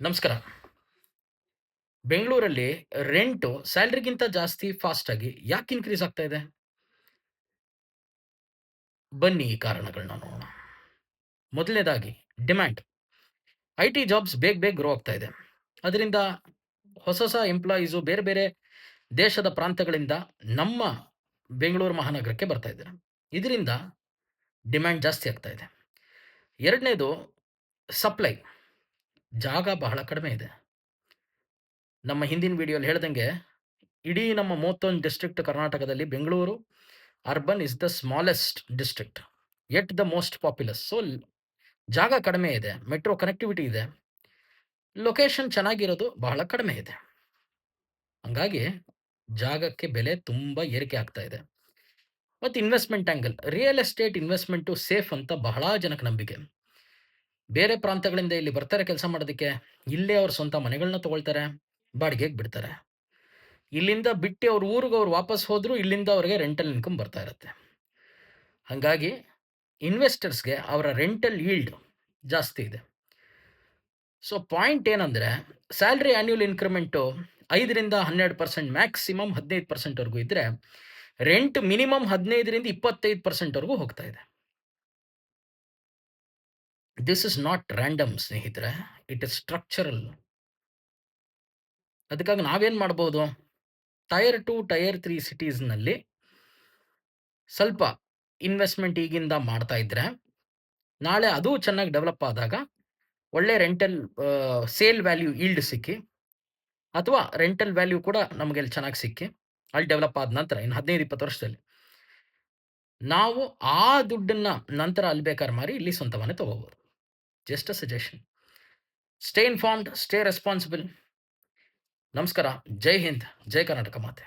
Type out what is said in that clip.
ನಮಸ್ಕಾರ. ಬೆಂಗಳೂರಲ್ಲಿ ರೆಂಟು ಸ್ಯಾಲರಿಗಿಂತ ಜಾಸ್ತಿ ಫಾಸ್ಟಾಗಿ ಯಾಕೆ ಇನ್ಕ್ರೀಸ್ ಆಗ್ತಾ ಇದೆ? ಬನ್ನಿ ಈ ಕಾರಣಗಳನ್ನ ನೋಡೋಣ. ಮೊದಲನೇದಾಗಿ ಡಿಮ್ಯಾಂಡ್. ಐಟಿ ಜಾಬ್ಸ್ ಬೇಗ ಗ್ರೋ ಆಗ್ತಾ ಇದೆ. ಅದರಿಂದ ಹೊಸ ಎಂಪ್ಲಾಯೀಸು ಬೇರೆ ಬೇರೆ ದೇಶದ ಪ್ರಾಂತ್ಯಗಳಿಂದ ನಮ್ಮ ಬೆಂಗಳೂರು ಮಹಾನಗರಕ್ಕೆ ಬರ್ತಾ ಇದ್ದಾರೆ. ಇದರಿಂದ ಡಿಮ್ಯಾಂಡ್ ಜಾಸ್ತಿ ಆಗ್ತಾ ಇದೆ. ಎರಡನೇದು ಸಪ್ಲೈ. ಜಾಗ ಬಹಳ ಕಡಿಮೆ ಇದೆ. ನಮ್ಮ ಹಿಂದಿನ ವಿಡಿಯೋಲಿ ಹೇಳ್ದಂಗೆ ಇಡೀ ನಮ್ಮ 31 ಡಿಸ್ಟ್ರಿಕ್ಟ್ ಕರ್ನಾಟಕದಲ್ಲಿ Bengaluru urban is the smallest district, yet the most populous. So ಜಾಗ ಕಡಿಮೆ ಇದೆ, ಮೆಟ್ರೋ ಕನೆಕ್ಟಿವಿಟಿ ಇದೆ, ಲೊಕೇಶನ್ ಚೆನ್ನಾಗಿರೋದು ಬಹಳ ಕಡಿಮೆ ಇದೆ. ಹಂಗಾಗಿ ಜಾಗಕ್ಕೆ ಬೆಲೆ ತುಂಬ ಏರಿಕೆ ಆಗ್ತಾ ಇದೆ. ಮತ್ತು investment angle, real estate investment safe ಅಂತ ಬಹಳ ಜನಕ್ಕೆ ನಂಬಿಕೆ. ಬೇರೆ ಪ್ರಾಂತ್ಯಗಳಿಂದ ಇಲ್ಲಿ ಬರ್ತಾರೆ ಕೆಲಸ ಮಾಡೋದಕ್ಕೆ, ಇಲ್ಲೇ ಅವ್ರ ಸ್ವಂತ ಮನೆಗಳನ್ನ ತಗೊಳ್ತಾರೆ, ಬಾಡಿಗೆಗೆ ಬಿಡ್ತಾರೆ. ಇಲ್ಲಿಂದ ಬಿಟ್ಟು ಅವ್ರ ಊರಿಗೆ ಅವ್ರು ವಾಪಸ್ ಹೋದರೂ ಇಲ್ಲಿಂದ ಅವ್ರಿಗೆ ರೆಂಟಲ್ ಇನ್ಕಮ್ ಬರ್ತಾ ಇರುತ್ತೆ. ಹಾಗಾಗಿ ಇನ್ವೆಸ್ಟರ್ಸ್ಗೆ ಅವರ ರೆಂಟಲ್ ಈಲ್ಡ್ ಜಾಸ್ತಿ ಇದೆ. ಸೊ ಪಾಯಿಂಟ್ ಏನಂದರೆ, ಸ್ಯಾಲ್ರಿ ಆ್ಯನ್ಯುವಲ್ ಇನ್ಕ್ರಿಮೆಂಟು 5ರಿಂದ 12%, ಮ್ಯಾಕ್ಸಿಮಮ್ 15%ವರೆಗೂ ಇದ್ದರೆ, ರೆಂಟ್ ಮಿನಿಮಮ್ 15ರಿಂದ 25%ವರೆಗೂ ಹೋಗ್ತಾ ಇದೆ. ದಿಸ್ ಇಸ್ ನಾಟ್ ರ್ಯಾಂಡಮ್ ಸ್ನೇಹಿತರೆ, ಇಟ್ ಇಸ್ ಸ್ಟ್ರಕ್ಚರಲ್. ಅದಕ್ಕಾಗಿ ನಾವೇನು ಮಾಡ್ಬೋದು? ಟೈರ್ 2, ಟೈರ್ 3 ಸಿಟೀಸ್ನಲ್ಲಿ ಸ್ವಲ್ಪ ಇನ್ವೆಸ್ಟ್ಮೆಂಟ್ ಈಗಿಂದ ಮಾಡ್ತಾ ಇದ್ದರೆ, ನಾಳೆ ಅದು ಚೆನ್ನಾಗಿ ಡೆವಲಪ್ ಆದಾಗ ಒಳ್ಳೆ ರೆಂಟಲ್ ಸೇಲ್ ವ್ಯಾಲ್ಯೂ ಈಲ್ಡ್ ಸಿಕ್ಕಿ, ಅಥವಾ ರೆಂಟಲ್ ವ್ಯಾಲ್ಯೂ ಕೂಡ ನಮಗೆ ಅಲ್ಲಿ ಚೆನ್ನಾಗಿ ಸಿಕ್ಕಿ, ಅಲ್ಲಿ ಡೆವಲಪ್ ಆದ ನಂತರ ಇನ್ನು 15-20 ವರ್ಷದಲ್ಲಿ ನಾವು ಆ ದುಡ್ಡನ್ನು ನಂತರ ಅಲ್ಲಿ ಬೇಕಾದ್ರೆ ಮಾರಿ ಇಲ್ಲಿ ಸ್ವಂತ ಮನೆ ತಗೋಬೋದು. Just a suggestion. Stay informed, stay responsible. ನಮಸ್ಕಾರ. ಜೈ ಹಿಂದ್, ಜೈ ಕರ್ನಾಟಕ ಮಾತೆ.